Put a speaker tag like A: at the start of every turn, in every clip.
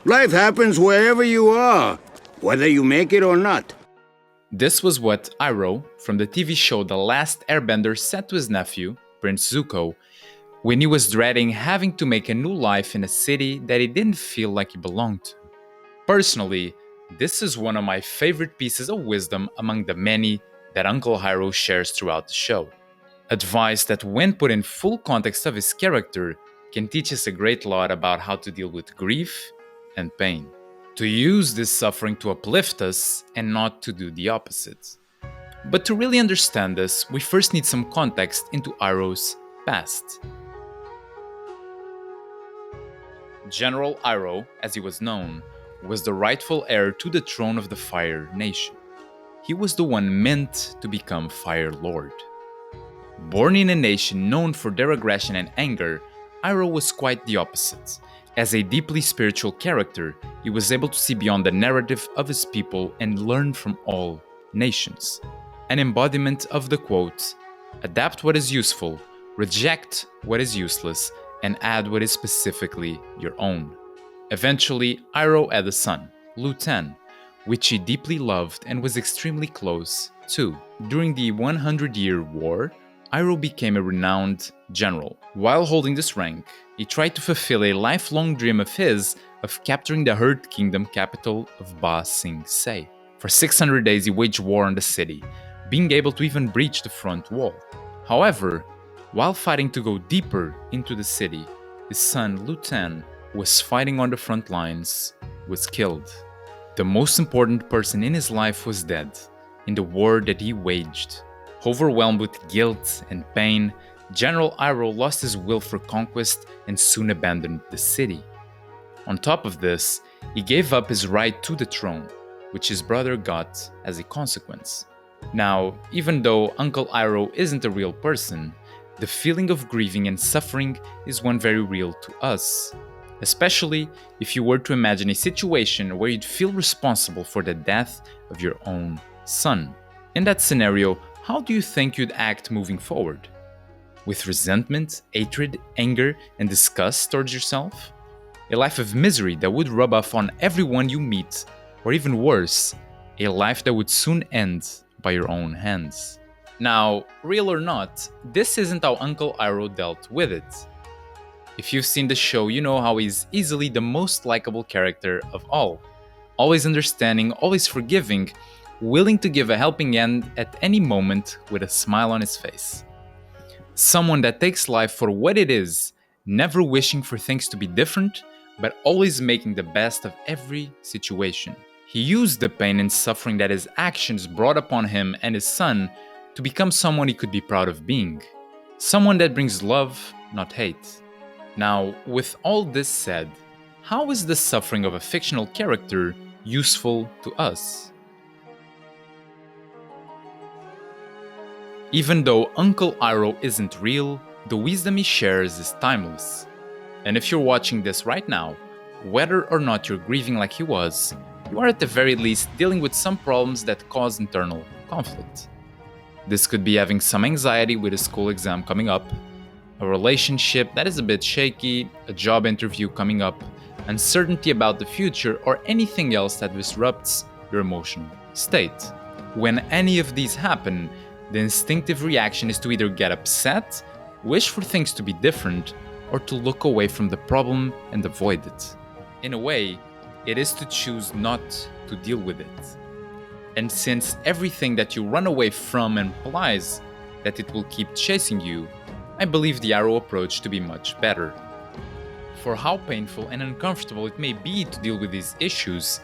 A: Life happens wherever you are, whether you make it or not.
B: This was what Iroh from the TV show The Last Airbender said to his nephew, Prince Zuko, when he was dreading having to make a new life in a city that he didn't feel like he belonged to. Personally, this is one of my favorite pieces of wisdom among the many that Uncle Iroh shares throughout the show. Advice that, when put in full context of his character, can teach us a great lot about how to deal with grief and pain. To use this suffering to uplift us and not to do the opposite. But to really understand this, we first need some context into Iroh's past. General Iroh, as he was known, was the rightful heir to the throne of the Fire Nation. He was the one meant to become Fire Lord. Born in a nation known for their aggression and anger, Iroh was quite the opposite. As a deeply spiritual character, he was able to see beyond the narrative of his people and learn from all nations. An embodiment of the quote, "Adapt what is useful, reject what is useless, and add what is specifically your own." Eventually, Iroh had a son, Lu-Ten, which he deeply loved and was extremely close to. During the 100-Year War, Iroh became a renowned general. While holding this rank, he tried to fulfill a lifelong dream of his of capturing the Earth Kingdom capital of Ba Sing Se. For 600 days he waged war on the city, being able to even breach the front wall. However, while fighting to go deeper into the city, his son Lu-Ten, who was fighting on the front lines, was killed. The most important person in his life was dead in the war that he waged. Overwhelmed with guilt and pain, General Iroh lost his will for conquest and soon abandoned the city. On top of this, he gave up his right to the throne, which his brother got as a consequence. Now, even though Uncle Iroh isn't a real person, the feeling of grieving and suffering is one very real to us. Especially if you were to imagine a situation where you'd feel responsible for the death of your own son. In that scenario, how do you think you'd act moving forward? With resentment, hatred, anger, and disgust towards yourself? A life of misery that would rub off on everyone you meet, or even worse, a life that would soon end by your own hands. Now, real or not, this isn't how Uncle Iroh dealt with it. If you've seen the show, you know how he's easily the most likable character of all. Always understanding, always forgiving, willing to give a helping hand at any moment with a smile on his face. Someone that takes life for what it is, never wishing for things to be different, but always making the best of every situation. He used the pain and suffering that his actions brought upon him and his son to become someone he could be proud of being. Someone that brings love, not hate. Now, with all this said, how is the suffering of a fictional character useful to us? Even though Uncle Iroh isn't real, the wisdom he shares is timeless. And if you're watching this right now, whether or not you're grieving like he was, you are at the very least dealing with some problems that cause internal conflict. This could be having some anxiety with a school exam coming up, a relationship that is a bit shaky, a job interview coming up, uncertainty about the future, or anything else that disrupts your emotional state. When any of these happen, the instinctive reaction is to either get upset, wish for things to be different, or to look away from the problem and avoid it. In a way, it is to choose not to deal with it. And since everything that you run away from implies that it will keep chasing you, I believe the Iroh approach to be much better. For how painful and uncomfortable it may be to deal with these issues,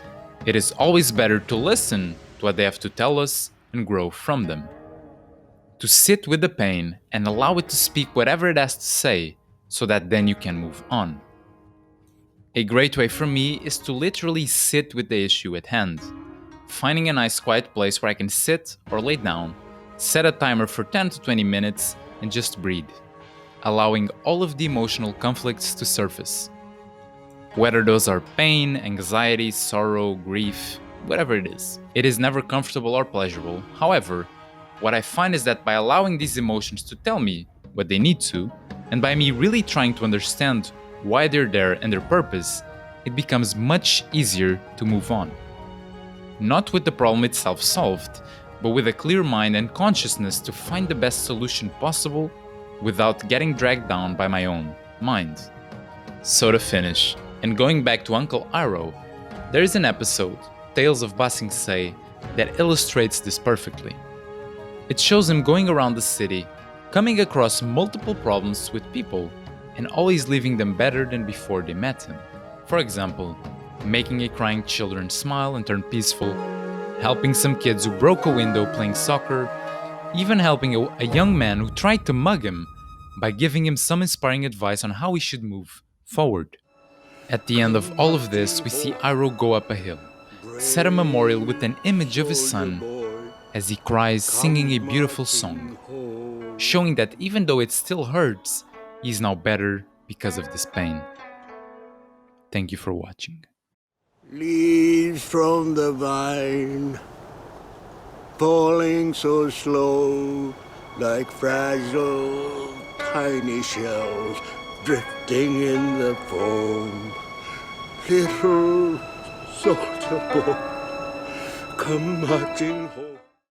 B: it is always better to listen to what they have to tell us and grow from them. To sit with the pain and allow it to speak whatever it has to say, so that then you can move on. A great way for me is to literally sit with the issue at hand. Finding a nice quiet place where I can sit or lay down, set a timer for 10 to 20 minutes, and just breathe, allowing all of the emotional conflicts to surface. Whether those are pain, anxiety, sorrow, grief, whatever it is never comfortable or pleasurable. However, what I find is that by allowing these emotions to tell me what they need to, and by me really trying to understand why they're there and their purpose, it becomes much easier to move on. Not with the problem itself solved, but with a clear mind and consciousness to find the best solution possible without getting dragged down by my own mind. So to finish, and going back to Uncle Iroh, there is an episode, Tales of Ba Sing Se, that illustrates this perfectly. It shows him going around the city, coming across multiple problems with people, and always leaving them better than before they met him. For example, making a crying children smile and turn peaceful, helping some kids who broke a window playing soccer, even helping a young man who tried to mug him by giving him some inspiring advice on how he should move forward. At the end of all of this, we see Iroh go up a hill, set a memorial with an image of his son as he cries, singing a beautiful song, showing that even though it still hurts, he's now better because of this pain. Thank you for watching.
A: Leaves from the vine, falling so slow, like fragile tiny shells drifting in the foam. Little soldier boy, come marching home.